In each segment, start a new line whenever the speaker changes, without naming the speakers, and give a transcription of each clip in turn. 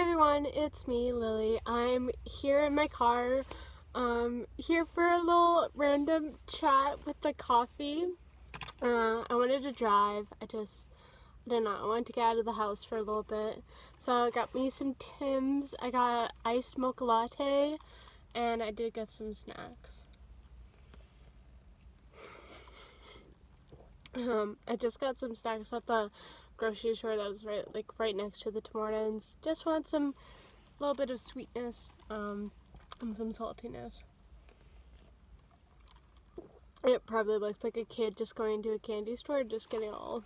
Hey everyone, it's me, Lily. I'm here in my car, here for a little random chat with the coffee. I wanted to drive. I don't know, I wanted to get out of the house for a little bit. So I got me some Tim's, I got iced mocha latte, and I did get some snacks. I just got some snacks at the grocery store that was right next to the Tim Hortons. Just want some little bit of sweetness, and some saltiness. It probably looked like a kid just going to a candy store, just getting all.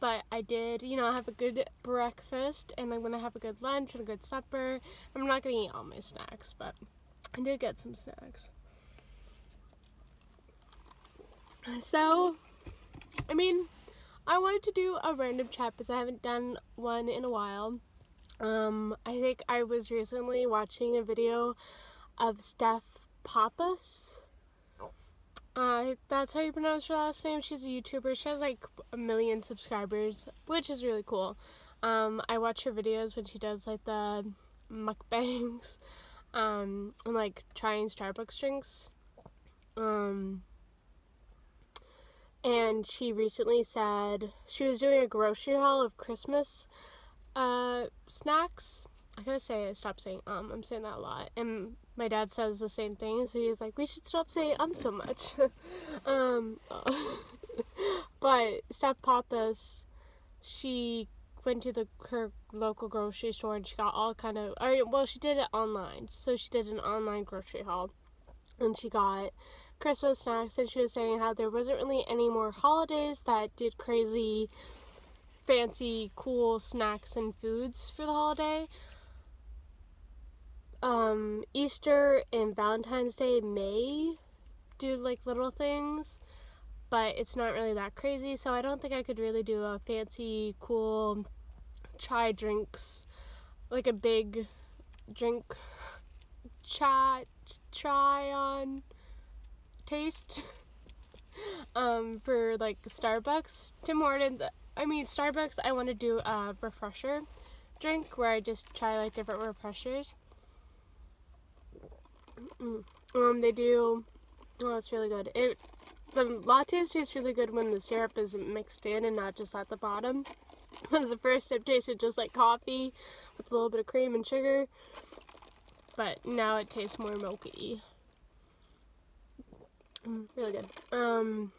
But I did, have a good breakfast, and I'm gonna have a good lunch and a good supper. I'm not gonna eat all my snacks, but I did get some snacks. So, I wanted to do a random chat because I haven't done one in a while. I think I was recently watching a video of Steph Pappas. That's how you pronounce her last name. She's a YouTuber. She has like 1 million subscribers, which is really cool. I watch her videos when she does like the mukbangs, and like trying Starbucks drinks. And she recently said she was doing a grocery haul of Christmas snacks. I gotta say, I stopped saying I'm saying that a lot. And my dad says the same thing, so he's like, we should stop saying so much. But Steph Pappas, she went to her local grocery store and she got all kind of, she did it online. So she did an online grocery haul. And she got Christmas snacks, and she was saying how there wasn't really any more holidays that did crazy, fancy, cool snacks and foods for the holiday. Easter and Valentine's Day may do like little things, but it's not really that crazy, so I don't think I could really do a fancy, cool chai drinks, like a big drink try on taste for like Starbucks. Starbucks, I want to do a refresher drink where I just try like different refreshers. They do, it's really good. The lattes taste really good when the syrup is mixed in and not just at the bottom. Because the first sip tasted just like coffee with a little bit of cream and sugar, but now it tastes more milky. Really good.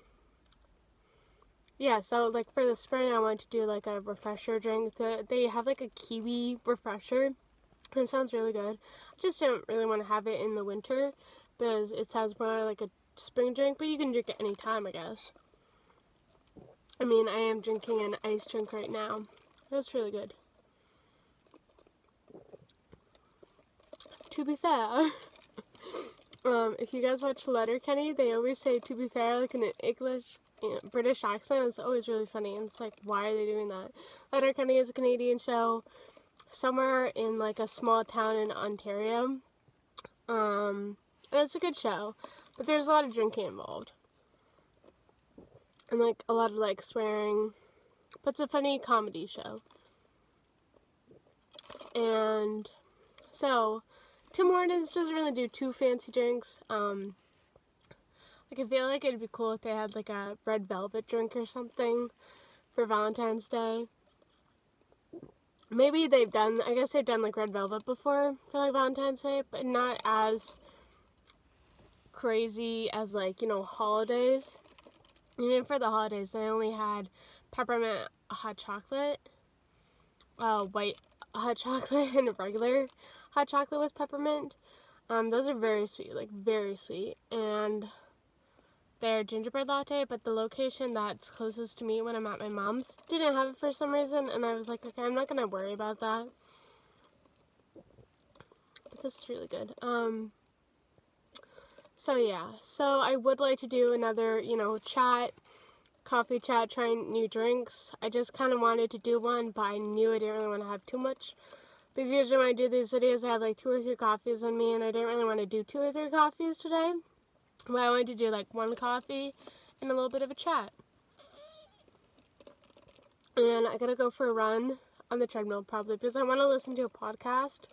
Yeah, so like for the spring I wanted to do like a refresher drink. They have like a kiwi refresher. It sounds really good. I just don't really want to have it in the winter because it sounds more like a spring drink, but you can drink it anytime, I guess. I am drinking an iced drink right now. That's really good. To be fair, if you guys watch Latte, they always say "to be fair" like in an English, British accent. It's always really funny, and it's like, why are they doing that? Latte is a Canadian show somewhere in like a small town in Ontario, and it's a good show, but there's a lot of drinking involved, and like a lot of like swearing, but it's a funny comedy show. And so Tim Hortons doesn't really do too fancy drinks. I feel like it'd be cool if they had like a red velvet drink or something for Valentine's Day. Maybe I guess they've done like red velvet before for like Valentine's Day, but not as crazy as like, holidays. Even for the holidays, they only had peppermint hot chocolate, white hot chocolate, and regular hot chocolate with peppermint. Those are very sweet, like very sweet, and they're gingerbread latte, but the location that's closest to me when I'm at my mom's didn't have it for some reason, and I was like, okay, I'm not gonna worry about that. But this is really good. So yeah, so I would like to do another, coffee chat, trying new drinks. I just kind of wanted to do one, but I knew I didn't really want to have too much. Because usually when I do these videos, I have like 2 or 3 coffees on me, and I didn't really want to do 2 or 3 coffees today. But I wanted to do like 1 coffee and a little bit of a chat. And I gotta go for a run. on the treadmill probably because I want to listen to a podcast.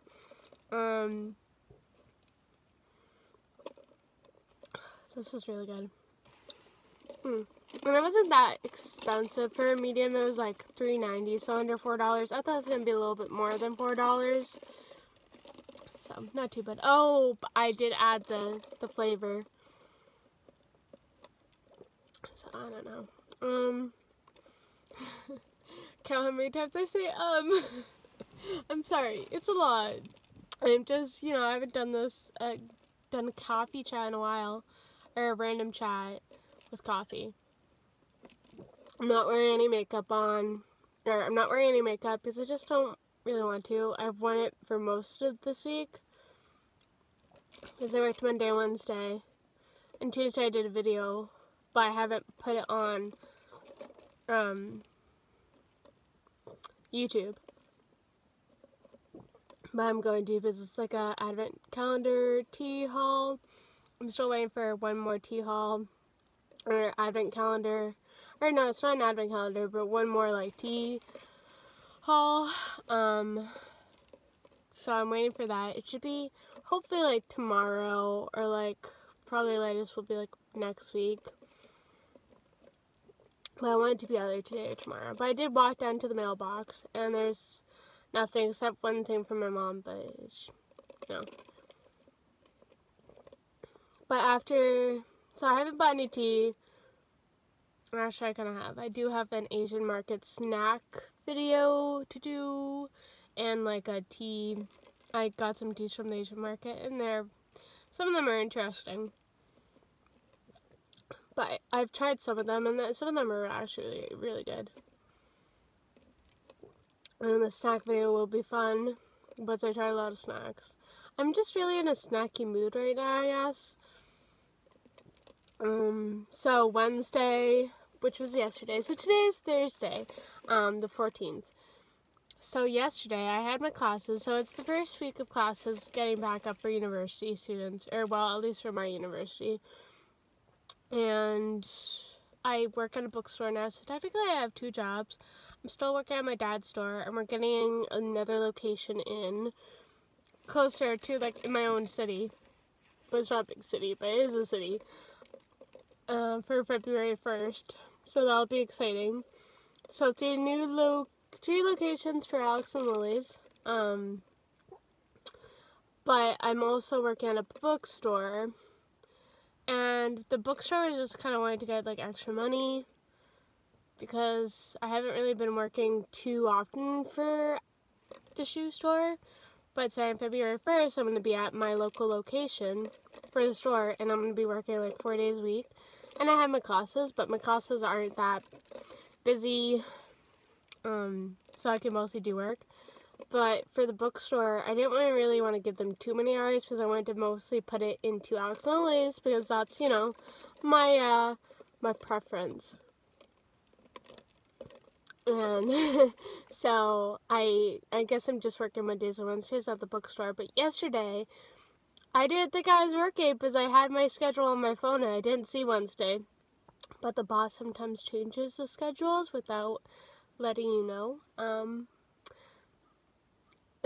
This is really good. And it wasn't that expensive for a medium. It was like $3.90, so under $4. I thought it was going to be a little bit more than $4. So, not too bad. Oh, but I did add the flavor. So, I don't know. Count how many times I say, I'm sorry. It's a lot. I'm just, I haven't done this, done a coffee chat in a while. Or a random chat with coffee. I'm not wearing any makeup on. Or I'm not wearing any makeup because I just don't really want to. I've worn it for most of this week. Because I worked Monday and Wednesday. And Tuesday I did a video. But I haven't put it on YouTube. But I'm going to because it's like a advent calendar tea haul. I'm still waiting for one more tea haul. Or advent calendar. Or no, it's not an advent calendar, but one more like tea haul. So I'm waiting for that. It should be hopefully like tomorrow or like probably latest will be like next week. But I want it to be either today or tomorrow. But I did walk down to the mailbox and there's nothing except one thing from my mom, but it's, But after, so I haven't bought any tea. Actually, I kind of have. I do have an Asian market snack video to do, and like a tea. I got some teas from the Asian market, and some of them are interesting. But I've tried some of them, and some of them are actually really, really good. And the snack video will be fun, but I tried a lot of snacks. I'm just really in a snacky mood right now, I guess. So Wednesday, which was yesterday, so today is Thursday, the 14th. So yesterday I had my classes, so it's the first week of classes getting back up for university students, or well, at least for my university. And I work at a bookstore now, so technically I have 2 jobs. I'm still working at my dad's store, and we're getting another location in closer to, like, in my own city. But it's not a big city, but it is a city. For February 1st. So that'll be exciting. So 3 locations for Alex and Lily's. But I'm also working at a bookstore. And the bookstore is just kind of wanting to get like extra money. Because I haven't really been working too often for the shoe store. But starting February 1st, I'm going to be at my local location for the store. And I'm going to be working like 4 days a week. And I have my classes, but my classes aren't that busy, so I can mostly do work. But for the bookstore, I didn't really want to give them too many hours because I wanted to mostly put it into Alex and Lily's because that's, my preference. And so I guess I'm just working Mondays and Wednesdays at the bookstore. But yesterday, I didn't think I was working because I had my schedule on my phone and I didn't see Wednesday. But the boss sometimes changes the schedules without letting you know.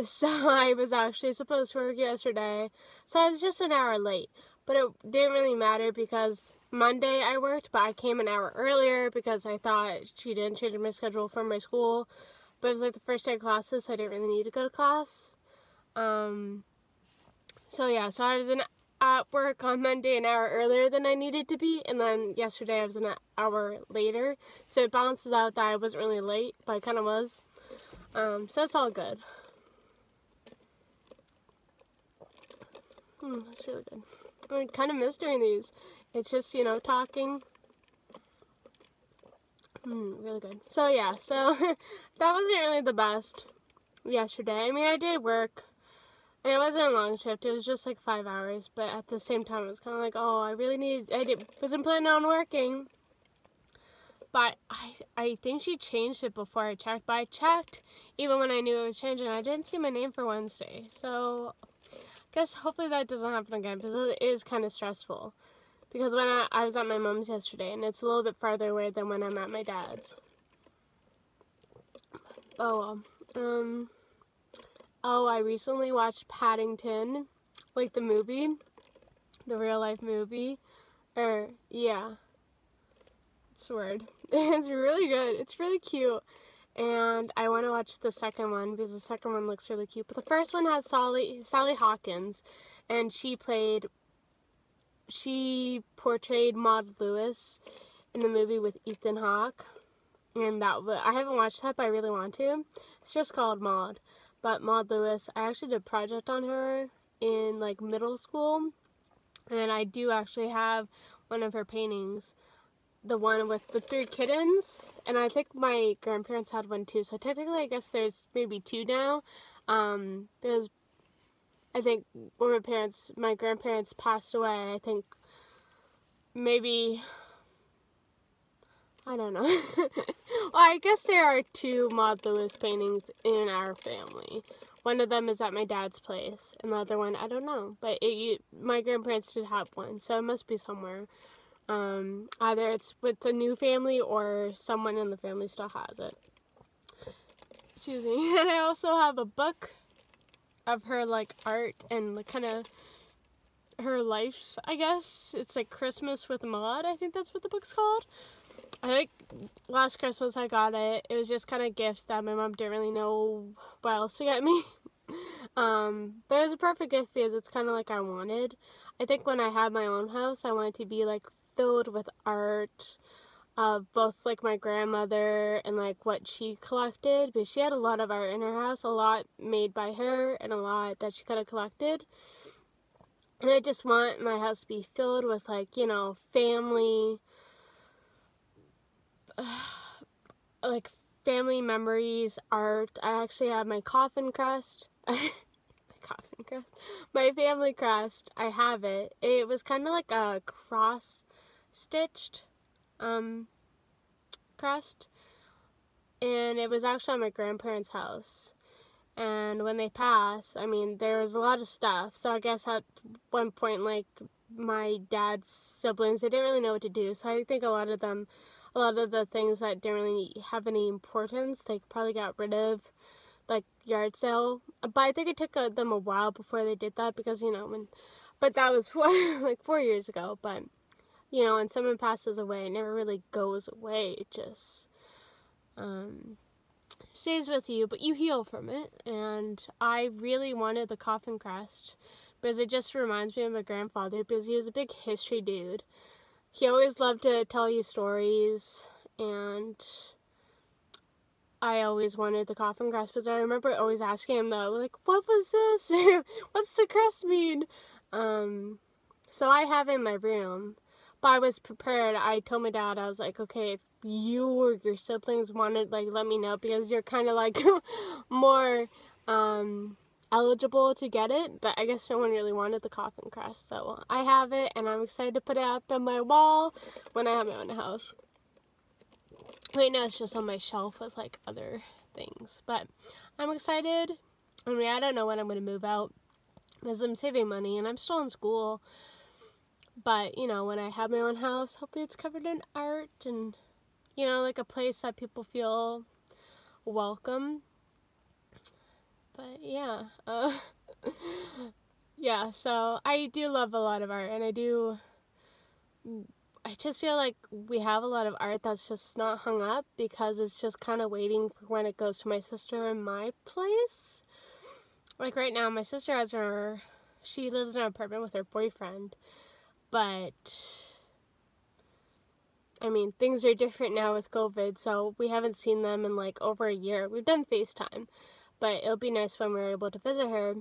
So I was actually supposed to work yesterday. So I was just an hour late. But it didn't really matter because Monday I worked, but I came an hour earlier because I thought she didn't change my schedule for my school. But it was like the first day of classes, so I didn't really need to go to class. So yeah, so I was at work on Monday an hour earlier than I needed to be, and then yesterday I was an hour later. So it balances out that I wasn't really late, but I kind of was. So it's all good. That's really good. I kind of miss doing these. It's just, talking. Really good. So yeah, so that wasn't really the best yesterday. I mean, I did work. And it wasn't a long shift, it was just like 5 hours, but at the same time it was kind of like, wasn't planning on working. But I think she changed it before I checked, but I checked even when I knew it was changing. I didn't see my name for Wednesday, so I guess hopefully that doesn't happen again, because it is kind of stressful. Because when I was at my mom's yesterday, and it's a little bit farther away than when I'm at my dad's. Oh well. Oh, I recently watched Paddington, like the movie, the real life movie. Yeah, it's weird. It's really good. It's really cute. And I want to watch the second one because the second one looks really cute. But the first one has Sally Hawkins, and she portrayed Maud Lewis in the movie with Ethan Hawke. And I haven't watched that, but I really want to. It's just called Maud. But Maud Lewis, I actually did a project on her in like middle school. And I do actually have one of her paintings. The one with the 3 kittens. And I think my grandparents had one too. So technically I guess there's maybe 2 now. Because I think when my grandparents passed away, I think maybe, I don't know. Well, I guess there are 2 Maud Lewis paintings in our family. One of them is at my dad's place, and the other one, I don't know. But my grandparents did have one, so it must be somewhere. Either it's with the new family or someone in the family still has it. Excuse me. And I also have a book of her, like, art and like, kind of her life, I guess. It's like Christmas with Maud, I think that's what the book's called. I think last Christmas I got it. It was just kind of a gift that my mom didn't really know what else to get me. But it was a perfect gift because it's kind of like I wanted. I think when I had my own house, I wanted to be like filled with art of both like my grandmother and like what she collected, because she had a lot of art in her house, a lot made by her and a lot that she could have collected. And I just want my house to be filled with like, you know, family, like family memories, art. I actually have my coffin crest. My family crest. I have it. It was kind of like a cross-stitched crest. And it was actually at my grandparents' house. And when they passed, I mean, there was a lot of stuff. So I guess at one point, like, my dad's siblings, they didn't really know what to do. So I think a lot of the things that didn't really have any importance, they probably got rid of, like, yard sale. But I think it took them a while before they did that because, you know, but that was like 4 years ago. But, you know, when someone passes away, it never really goes away. It just stays with you, but you heal from it. And I really wanted the coffin crest because it just reminds me of my grandfather, because he was a big history dude. He always loved to tell you stories, and I always wanted the coffin crest because I remember always asking him though, like, what was this? What's the crest mean? So I have it in my room, but I was prepared. I told my dad, I was like, okay, if you or your siblings wanted, like, let me know, because you're kind of like more eligible to get it, but I guess no one really wanted the coffin crest, so I have it, and I'm excited to put it up on my wall when I have my own house. Right now it's just on my shelf with like other things, but I'm excited. I mean, I don't know when I'm going to move out because I'm saving money and I'm still in school, but you know, when I have my own house, hopefully it's covered in art and, you know, like a place that people feel welcome. But yeah, yeah, so I do love a lot of art, and I just feel like we have a lot of art that's just not hung up because it's just kind of waiting for when it goes to my sister and my place. Like right now, my sister she lives in an apartment with her boyfriend, but I mean, things are different now with COVID, so we haven't seen them in like over a year. We've done FaceTime, but it'll be nice when we're able to visit her.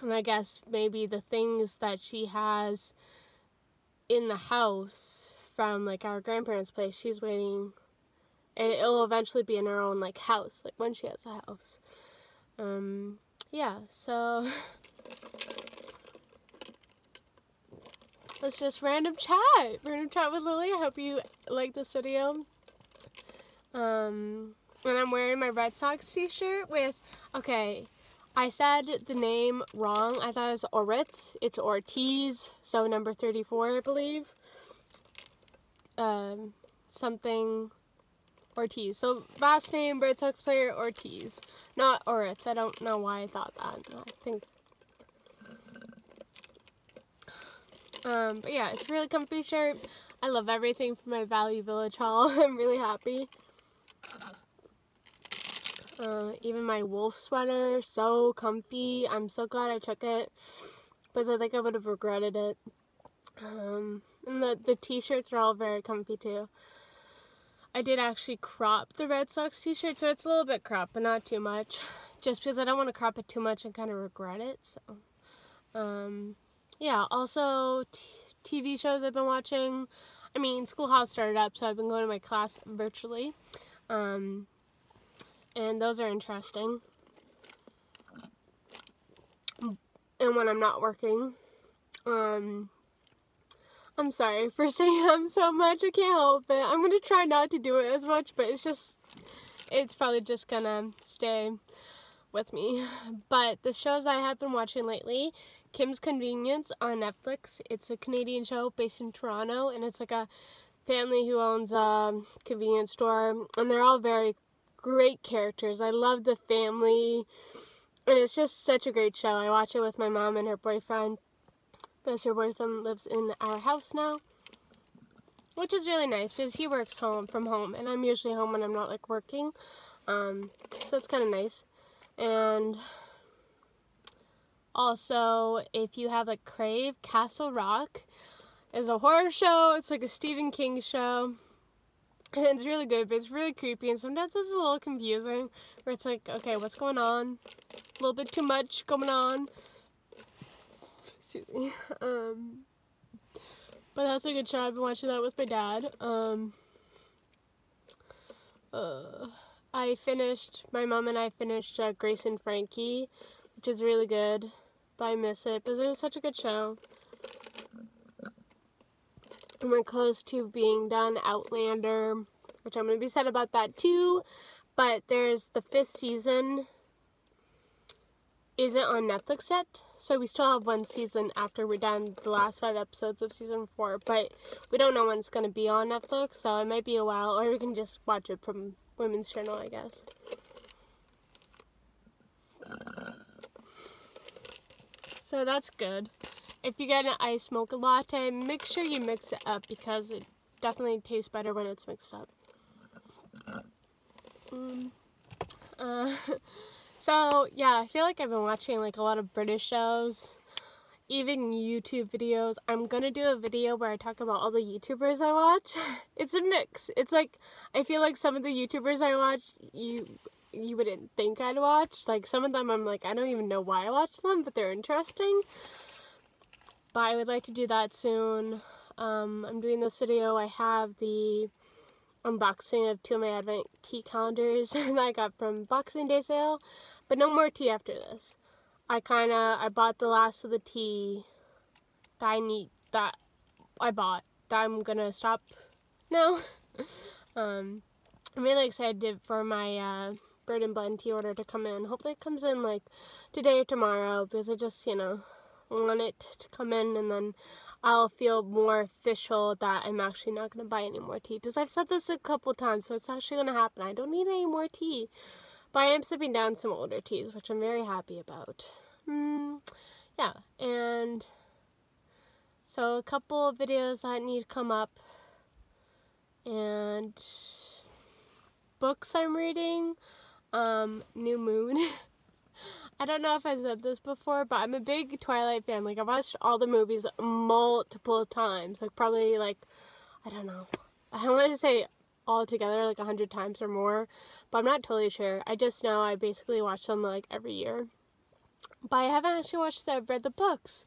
And I guess maybe the things that she has in the house from like our grandparents' place, she's waiting. It'll eventually be in her own like house, like when she has a house. Yeah, so let's just random chat with Lily. I hope you like this video. And I'm wearing my Red Sox t-shirt with, okay, I said the name wrong. I thought it was Oritz. It's Ortiz, so number 34, I believe. Something Ortiz. So last name Red Sox player Ortiz, not Oritz. I don't know why I thought that. I think. But yeah, it's a really comfy shirt. I love everything from my Value Village haul. I'm really happy. Even my wolf sweater, so comfy. I'm so glad I took it, because I think I would have regretted it. And the t-shirts are all very comfy too. I did actually crop the Red Sox t-shirt, so it's a little bit cropped, but not too much. Just because I don't want to crop it too much and kind of regret it, so. Yeah, also TV shows I've been watching. I mean, Schoolhouse started up, so I've been going to my class virtually. And those are interesting. And when I'm not working, I'm sorry for saying so much, I can't help it. I'm going to try not to do it as much, but it's probably just going to stay with me. But the shows I have been watching lately, Kim's Convenience on Netflix. It's a Canadian show based in Toronto, and it's like a family who owns a convenience store, and they're all very great characters. I love the family, and it's just such a great show. I watch it with my mom and her boyfriend, because her boyfriend lives in our house now, which is really nice because he works from home, and I'm usually home when I'm not like working, so it's kind of nice. And also, if you have like Crave, Castle Rock is a horror show. It's like a Stephen King show. And it's really good, but it's really creepy, and sometimes it's a little confusing, where it's like, okay, what's going on? A little bit too much going on. Excuse me. But that's a good show. I've been watching that with my dad. My mom and I finished Grace and Frankie, which is really good, but I miss it, because it was such a good show. And we're close to being done Outlander, which I'm going to be sad about that too, but there's the 5th season isn't on Netflix yet, so we still have 1 season after we're done the last 5 episodes of season 4, but we don't know when it's going to be on Netflix, so it might be a while, or we can just watch it from Women's Channel, I guess. So that's good. If you get an iced mocha latte, make sure you mix it up, because it definitely tastes better when it's mixed up. So, yeah, I feel like I've been watching like a lot of British shows, even YouTube videos. I'm gonna do a video where I talk about all the YouTubers I watch. It's a mix. It's like, I feel like some of the YouTubers I watch, you wouldn't think I'd watch. Like, some of them I'm like, I don't even know why I watch them, but they're interesting. But I would like to do that soon. I'm doing this video. I have the unboxing of 2 of my Advent tea calendars that I got from Boxing Day sale, but no more tea after this. I bought the last of the tea that I'm gonna stop now. I'm really excited for my Bird and Blend tea order to come in. Hopefully it comes in like today or tomorrow, because I just, want it to come in, and then I'll feel more official that I'm actually not going to buy any more tea, because I've said this a couple times, but it's actually going to happen. I don't need any more tea, but I am sipping down some older teas, which I'm very happy about. Yeah, and so a couple of videos that need to come up, and books I'm reading, New Moon. I don't know if I said this before, but I'm a big Twilight fan. Like, I've watched all the movies multiple times. Like, probably, like, I don't know. I wanted to say all together, like, 100 times or more. But I'm not totally sure. I just know I basically watch them, like, every year. But I haven't actually read the books.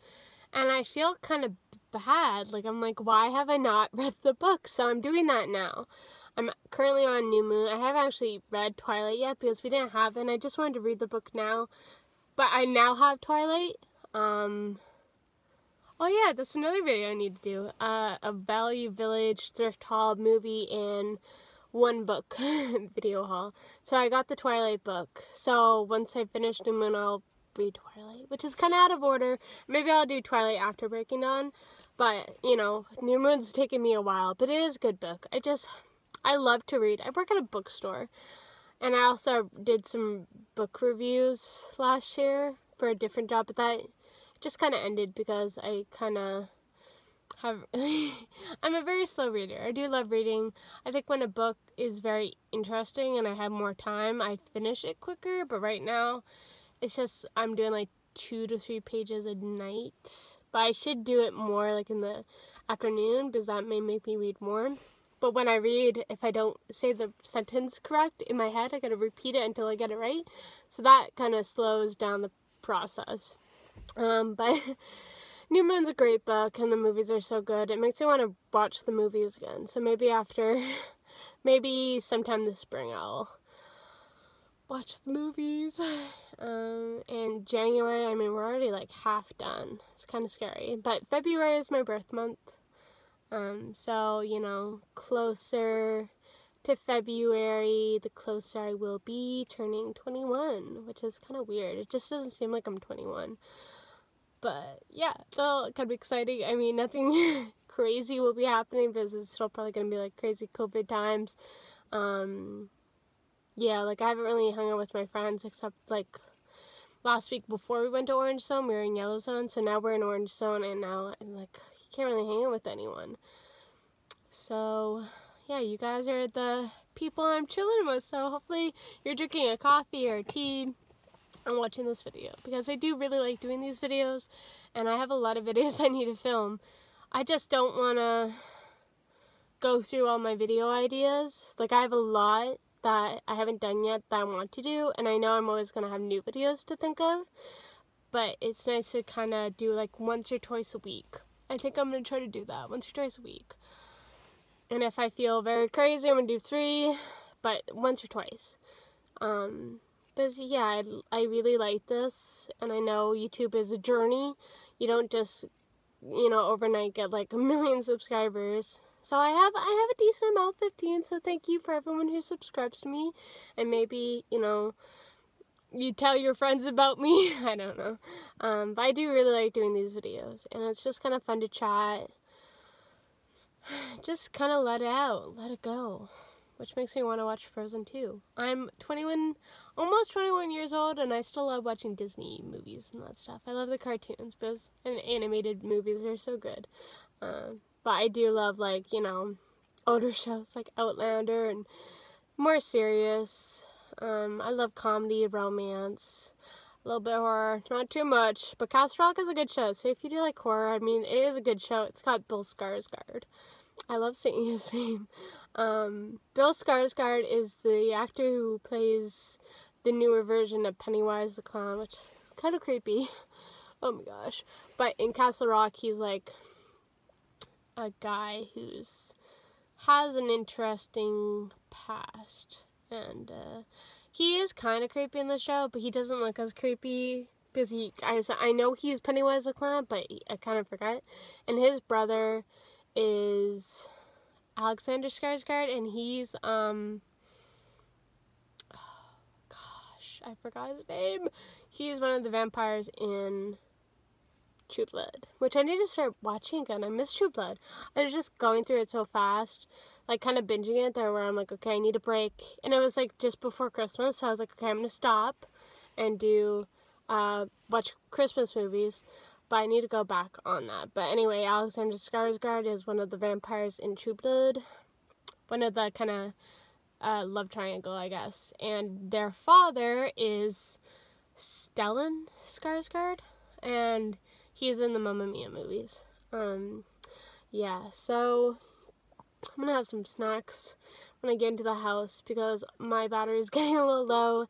And I feel kind of bad. Like, I'm like, why have I not read the books? So I'm doing that now. I'm currently on New Moon. I haven't actually read Twilight yet, because we didn't have it. And I just wanted to read the book now. But I now have Twilight. Oh yeah, that's another video I need to do. A Value Village thrift haul, movie, and 1 book video haul. So I got the Twilight book. So once I finish New Moon, I'll read Twilight, which is kind of out of order. Maybe I'll do Twilight after Breaking Dawn. But, New Moon's taken me a while. But it is a good book. I love to read. I work at a bookstore. And I also did some book reviews last year for a different job, but that just kind of ended because I kind of have, I'm a very slow reader. I do love reading. I think when a book is very interesting and I have more time, I finish it quicker, but right now, it's just, I'm doing like 2 to 3 pages a night. But I should do it more like in the afternoon because that may make me read more. But when I read, if I don't say the sentence correct in my head, I gotta repeat it until I get it right. So that kind of slows down the process. But New Moon's a great book, and the movies are so good. It makes me want to watch the movies again. So maybe sometime this spring I'll watch the movies. In January, I mean, we're already like half done. It's kind of scary. But February is my birth month. So, you know, closer to February, the closer I will be turning 21, which is kind of weird. It just doesn't seem like I'm 21. But, yeah, it's kind of exciting. I mean, nothing crazy will be happening because it's still probably going to be, like, crazy COVID times. Yeah, like, I haven't really hung out with my friends except, like, last week before we went to Orange Zone, we were in Yellow Zone. So now we're in Orange Zone, and now I'm, like, can't really hang out with anyone. So, yeah, you guys are the people I'm chilling with, so hopefully you're drinking a coffee or a tea and watching this video, because I do really like doing these videos, and I have a lot of videos I need to film. I just don't want to go through all my video ideas. Like, I have a lot that I haven't done yet that I want to do, and I know I'm always going to have new videos to think of, but it's nice to kind of do, like, once or twice a week. I think I'm going to try to do that once or twice a week. And if I feel very crazy, I'm going to do 3, but once or twice. But yeah, I really like this. And I know YouTube is a journey. You don't just, you know, overnight get like 1 million subscribers. So I have a decent amount, 15. So thank you for everyone who subscribes to me. And maybe, you know, you tell your friends about me. I don't know. But I do really like doing these videos. And it's just kind of fun to chat. Just kind of let it out. Let it go. Which makes me want to watch Frozen 2. I'm 21, almost 21 years old, and I still love watching Disney movies and that stuff. I love the cartoons, and animated movies are so good. But I do love, like, you know, older shows like Outlander and more serious. I love comedy, romance, a little bit of horror, not too much. But Castle Rock is a good show, so if you do like horror, I mean, it is a good show. It's got Bill Skarsgård. I love saying his name. Bill Skarsgård is the actor who plays the newer version of Pennywise the Clown, which is kind of creepy. Oh my gosh. But in Castle Rock, he's like a guy has an interesting past. And he is kind of creepy in the show, but he doesn't look as creepy because I know he's Pennywise the Clown, but I kind of forgot. And his brother is Alexander Skarsgård, and he's oh gosh, I forgot his name. He's one of the vampires in True Blood, which I need to start watching again. I miss True Blood. I was just going through it so fast, like kind of binging it there, where I'm like, okay, I need a break. And it was like just before Christmas, so I was like, okay, I'm gonna stop and do watch Christmas movies. But I need to go back on that. But anyway, Alexander Skarsgård is one of the vampires in True Blood. One of the kind of love triangle, I guess. And their father is Stellan Skarsgård. And he's in the Mamma Mia movies. Yeah, so I'm going to have some snacks when I get into the house because my battery is getting a little low.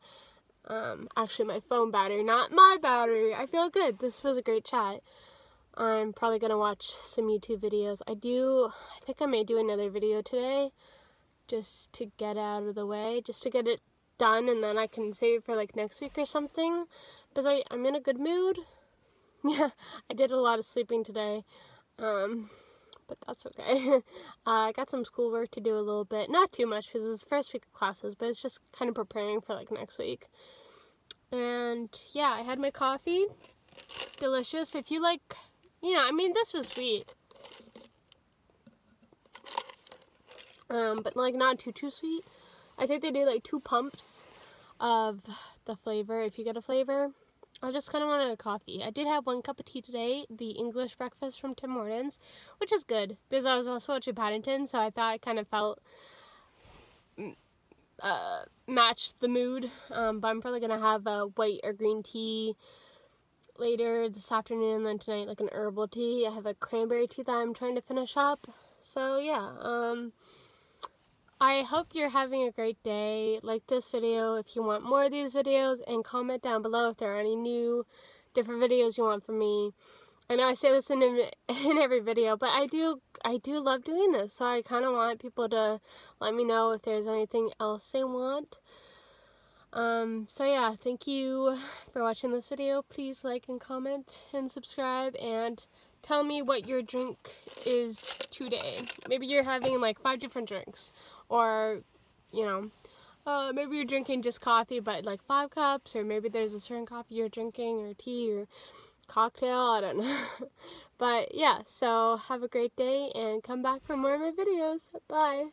Actually my phone battery, not my battery. I feel good. This was a great chat. I'm probably gonna watch some YouTube videos. I think I may do another video today just to get out of the way, just to get it done, and then I can save it for like next week or something because I'm in a good mood. Yeah, I did a lot of sleeping today, but that's okay. I got some schoolwork to do a little bit, not too much because it's the first week of classes, but it's just kind of preparing for like next week. And yeah, I had my coffee. Delicious. If you like, you know, I mean, this was sweet. but like not too sweet. I think they do like 2 pumps of the flavor if you get a flavor. I just kind of wanted a coffee. I did have 1 cup of tea today, the English breakfast from Tim Hortons, which is good because I was also watching Paddington, so I thought it kind of felt matched the mood. But I'm probably gonna have a white or green tea later this afternoon, and then tonight like an herbal tea. I have a cranberry tea that I'm trying to finish up. So yeah, I hope you're having a great day. Like this video if you want more of these videos, and comment down below if there are any new, different videos you want from me. I know I say this in every video, but I do love doing this, so I kind of want people to let me know if there's anything else they want. So yeah, thank you for watching this video. Please like and comment and subscribe, and tell me what your drink is today. Maybe you're having like 5 different drinks, or, you know, maybe you're drinking just coffee but like 5 cups, or maybe there's a certain coffee you're drinking, or tea, or cocktail, I don't know. But yeah, so have a great day and come back for more of my videos. Bye!